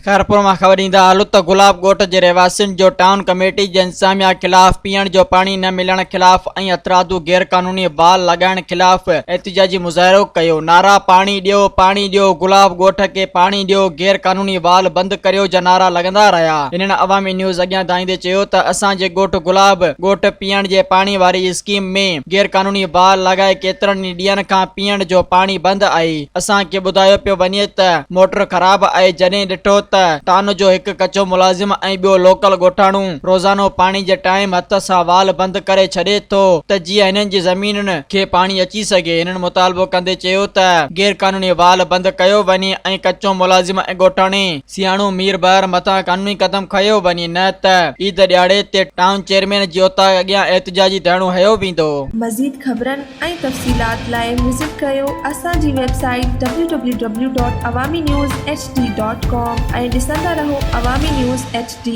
खैरपुर में खबर ईंदा हलूं त गुलाब गोट के रहवासियों जो टाउन कमेटी के इंतजामिया खिलाफ पीअण जो पानी न मिलण खिलाफ ऐं अतरादू गैर कानूनी बाल लगाइण खिलाफ एहतिजाजी मुजाहिरो कयो। नारा पानी दियो गुलाब गोट के पानी दियो, गैर कानूनी बाल बंद करियो जा नारा लगंदा रहा। इन्हनि अवामी न्यूज़ अॻियां दाईंदे चयो त असांजे गोट गुलाब गोट पीअण जे पानी वारी स्कीम में गैर कानूनी बाल लगाए केतिरनि ॾींहंनि खां पीअण जो पानी बंद आहे। असांखे ॿुधायो पियो वञे त मोटर ख़राब आहे। जॾहिं ॾिठो त टाउन जो एक कचो मुलाजिम ऐं ॿियो लोकल गोठाणू रोज़ानो पानी जे टाइम हथ सां वाल बंद करे छॾे थो त जीअं हिननि जी ज़मीनुनि खे पानी अची सघे। हिननि मुतालबो कंदे चयो त गैर कानूनी वाल बंद कयो वञे ऐं कचो मुलाजिम ऐं गोठाणे सियाणू मीर बहर मथां कानूनी कदम खयो वञे, न त ईद ॾियारे ते टाउन चेयरमैन जी ओता अॻियां एहतिजाजी धरणो हयो वेंदो। मज़ीद ख़बरनि ऐं तफ़सीलात लाइ विज़िट कयो असांजी वेबसाइट www.awamiNewsHD.com ऐं ॾिसंदा रहो अवामी न्यूज़ HD।